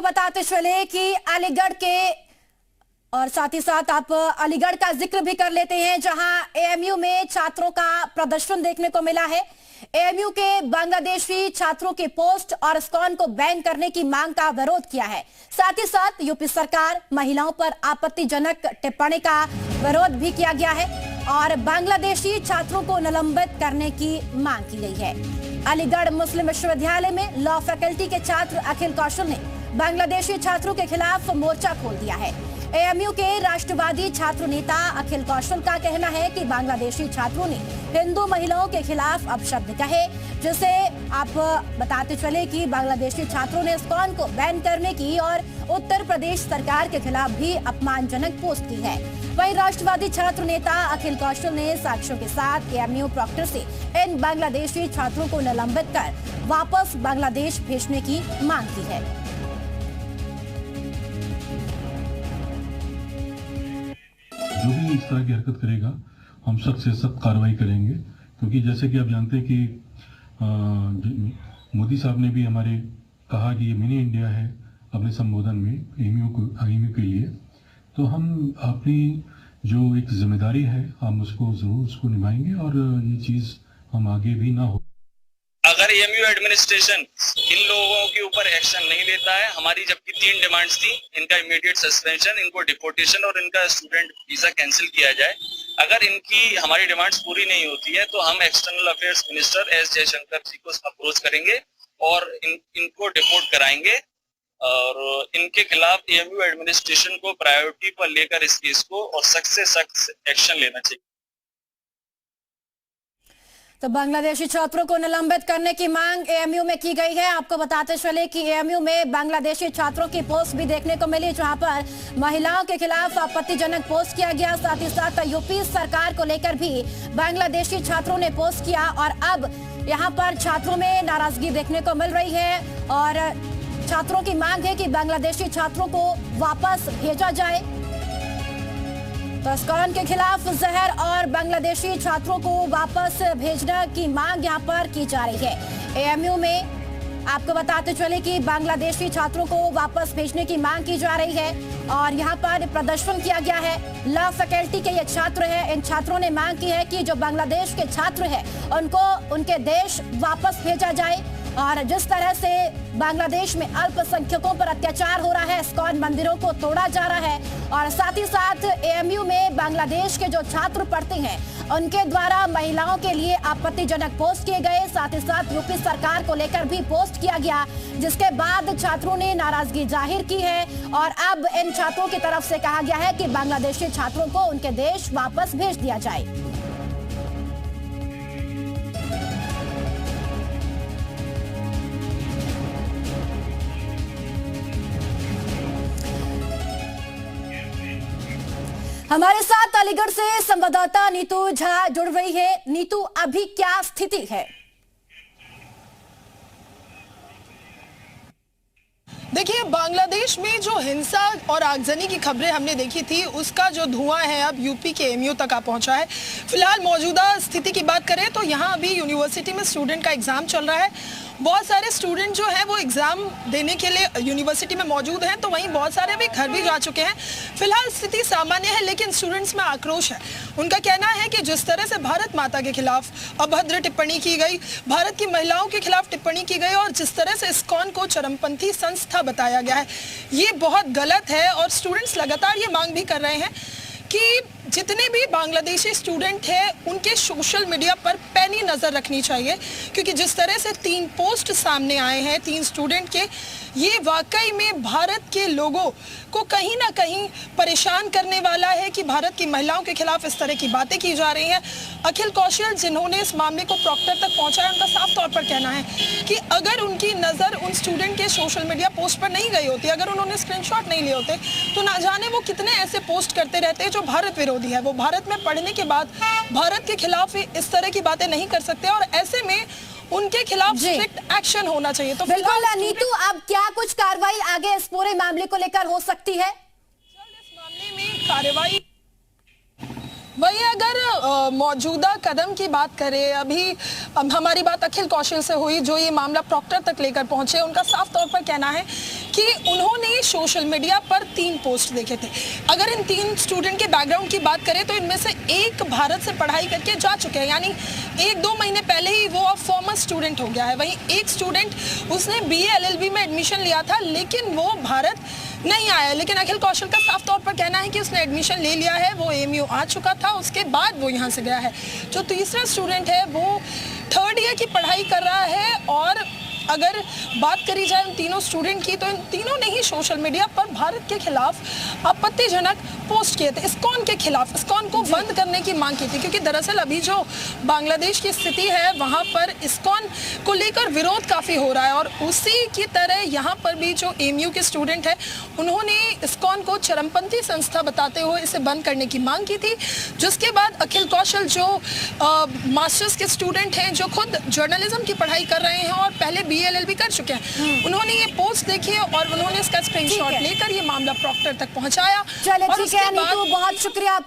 बताते चले कि अलीगढ़ के और साथ ही साथ आप अलीगढ़ का जिक्र भी कर लेते हैं, जहां एएमयू में छात्रों का प्रदर्शन देखने को मिला है। एएमयू के बांग्लादेशी छात्रों के पोस्ट और इस्कॉन को बैन करने की मांग का विरोध किया है। साथ ही साथ यूपी सरकार महिलाओं पर आपत्तिजनक टिप्पणी का विरोध भी किया गया है और बांग्लादेशी छात्रों को निलंबित करने की मांग की गई है। अलीगढ़ मुस्लिम विश्वविद्यालय में लॉ फैकल्टी के छात्र अखिल कौशल ने बांग्लादेशी छात्रों के खिलाफ मोर्चा खोल दिया है। एएमयू के राष्ट्रवादी छात्र नेता अखिल कौशल का कहना है कि बांग्लादेशी छात्रों ने हिंदू महिलाओं के खिलाफ अपशब्द कहे, जिसे आप बताते चले कि बांग्लादेशी छात्रों ने इस्कॉन को बैन करने की और उत्तर प्रदेश सरकार के खिलाफ भी अपमानजनक पोस्ट की है। वहीं राष्ट्रवादी छात्र नेता अखिल कौशल ने साक्ष्यों के साथ एएमयू प्रॉक्टर से इन बांग्लादेशी छात्रों को निलंबित कर वापस बांग्लादेश भेजने की मांग की है। जो भी इस तरह की हरकत करेगा हम सख्त से सख्त कार्रवाई करेंगे, क्योंकि जैसे कि आप जानते हैं कि मोदी साहब ने भी हमारे कहा कि ये मिनी इंडिया है अपने संबोधन में एएमयू के लिए, तो हम अपनी जो एक जिम्मेदारी है हम उसको जरूर उसको निभाएंगे और ये चीज़ हम आगे भी ना हो। अगर एएमयू एडमिनिस्ट्रेशन इन लोगों के ऊपर एक्शन नहीं लेता है, हमारी जबकि 3 डिमांड्स थी, इनका इमीडिएट सस्पेंशन, इनको डिपोर्टेशन और इनका स्टूडेंट वीजा कैंसिल किया जाए। अगर इनकी हमारी डिमांड्स पूरी नहीं होती है तो हम external affairs minister S Jaishankar ji को अप्रोच करेंगे और इनको डिपोर्ट कराएंगे और इनके खिलाफ एएमयू एडमिनिस्ट्रेशन को प्रायोरिटी पर लेकर इस केस को और सख्त से सख्त एक्शन लेना चाहिए। तो बांग्लादेशी छात्रों को निलंबित करने की मांग एएमयू में की गई है। आपको बताते चले कि एएमयू में बांग्लादेशी छात्रों की पोस्ट भी देखने को मिली, जहां पर महिलाओं के खिलाफ आपत्तिजनक पोस्ट किया गया। साथ ही साथ यूपी सरकार को लेकर भी बांग्लादेशी छात्रों ने पोस्ट किया और अब यहां पर छात्रों में नाराजगी देखने को मिल रही है और छात्रों की मांग है कि बांग्लादेशी छात्रों को वापस भेजा जाए। तो इस्कॉन के खिलाफ जहर और बांग्लादेशी छात्रों को वापस भेजने की मांग यहां पर की जा रही है। एएमयू में आपको बताते चले कि बांग्लादेशी छात्रों को वापस भेजने की मांग की जा रही है और यहां पर प्रदर्शन किया गया है। लॉ फैकल्टी के ये छात्र हैं, इन छात्रों ने मांग की है कि जो बांग्लादेश के छात्र हैं उनको उनके देश वापस भेजा जाए और जिस तरह से बांग्लादेश में अल्पसंख्यकों पर अत्याचार हो रहा है, इस्कॉन मंदिरों को तोड़ा जा रहा है और साथ ही साथ एएमयू में बांग्लादेश के जो छात्र पढ़ते हैं उनके द्वारा महिलाओं के लिए आपत्तिजनक पोस्ट किए गए। साथ ही साथ यूपी सरकार को लेकर भी पोस्ट किया गया, जिसके बाद छात्रों ने नाराजगी जाहिर की है और अब इन छात्रों की तरफ से कहा गया है कि बांग्लादेशी छात्रों को उनके देश वापस भेज दिया जाए। हमारे साथ अलीगढ़ से संवाददाता नीतू झा जुड़ रही है। नीतू, अभी क्या स्थिति है? देखिए, बांग्लादेश में जो हिंसा और आगजनी की खबरें हमने देखी थी, उसका जो धुआं है अब यूपी के एएमयू तक आ पहुंचा है। फिलहाल मौजूदा स्थिति की बात करें तो यहाँ अभी यूनिवर्सिटी में स्टूडेंट का एग्जाम चल रहा है। बहुत सारे स्टूडेंट जो हैं वो एग्जाम देने के लिए यूनिवर्सिटी में मौजूद हैं, तो वहीं बहुत सारे अभी घर भी जा चुके हैं। फिलहाल स्थिति सामान्य है, लेकिन स्टूडेंट्स में आक्रोश है। उनका कहना है कि जिस तरह से भारत माता के खिलाफ अभद्र टिप्पणी की गई, भारत की महिलाओं के खिलाफ टिप्पणी की गई और जिस तरह से इस्कॉन को चरमपंथी संस्था बताया गया है, ये बहुत गलत है और स्टूडेंट्स लगातार ये मांग भी कर रहे हैं कि जितने भी बांग्लादेशी स्टूडेंट हैं उनके सोशल मीडिया पर पैनी नज़र रखनी चाहिए, क्योंकि जिस तरह से 3 पोस्ट सामने आए हैं 3 स्टूडेंट के, ये वाकई में भारत के लोगों को कहीं ना कहीं परेशान करने वाला है कि भारत की महिलाओं के खिलाफ इस तरह की बातें की जा रही हैं। अखिल कौशल जिन्होंने इस मामले को प्रॉक्टर तक पहुंचाया, उनका साफ तौर पर कहना है कि अगर उनकी नज़र उन स्टूडेंट के सोशल मीडिया पोस्ट पर नहीं गई होती, अगर उन्होंने स्क्रीनशॉट नहीं लिए होते, तो ना जाने वो कितने ऐसे पोस्ट करते रहते हैं जो भारत विरोधी है। वो भारत में पढ़ने के बाद भारत के खिलाफ इस तरह की बातें नहीं कर सकते और ऐसे में उनके खिलाफ स्ट्रिक्ट एक्शन होना चाहिए। तो बिल्कुल नीतू, अब क्या कुछ कार्रवाई आगे इस पूरे मामले को लेकर हो सकती है? इस मामले में कार्रवाई वही अगर मौजूदा कदम की बात करें, अभी हमारी बात अखिल कौशल से हुई जो ये मामला प्रॉक्टर तक लेकर पहुंचे। उनका साफ तौर पर कहना है कि उन्होंने सोशल मीडिया पर 3 पोस्ट देखे थे। अगर इन 3 स्टूडेंट के बैकग्राउंड की बात करें तो इनमें से एक भारत से पढ़ाई करके जा चुके हैं, यानी 1-2 महीने पहले ही वो अब फॉर्मर स्टूडेंट हो गया है। वहीं एक स्टूडेंट उसने BA LLB में एडमिशन लिया था लेकिन वो भारत नहीं आया। लेकिन अखिल कौशल का साफ तौर पर कहना है कि उसने एडमिशन ले लिया है, वो AMU आ चुका था, उसके बाद वो यहाँ से गया है। जो तीसरा स्टूडेंट है वो 3rd ईयर की पढ़ाई कर रहा है। और अगर बात करी जाए उन तीनों स्टूडेंट की तो इन तीनों ने ही सोशल मीडिया पर भारत के खिलाफ आपत्तिजनक पोस्ट किए थे, इस्कॉन के खिलाफ, इस्कॉन को बंद करने की मांग की थी। क्योंकि दरअसल अभी जो बांग्लादेश की स्थिति है वहां पर इस्कॉन को लेकर विरोध काफी हो रहा है। और उसी की तरह यहाँ पर भी जो AMU के स्टूडेंट है उन्होंने इस्कॉन को चरमपंथी संस्था बताते हुए इसे बंद करने की मांग की थी। जिसके बाद अखिल कौशल जो मास्टर्स के स्टूडेंट हैं, जो खुद जर्नलिज्म की पढ़ाई कर रहे हैं और पहले BA LLB कर चुके हैं, उन्होंने ये पोस्ट देखी और उन्होंने इसका स्क्रीनशॉट लेकर ये मामला प्रॉक्टर तक पहुंचाया। चलिए ठीक है नीतू, बहुत शुक्रिया।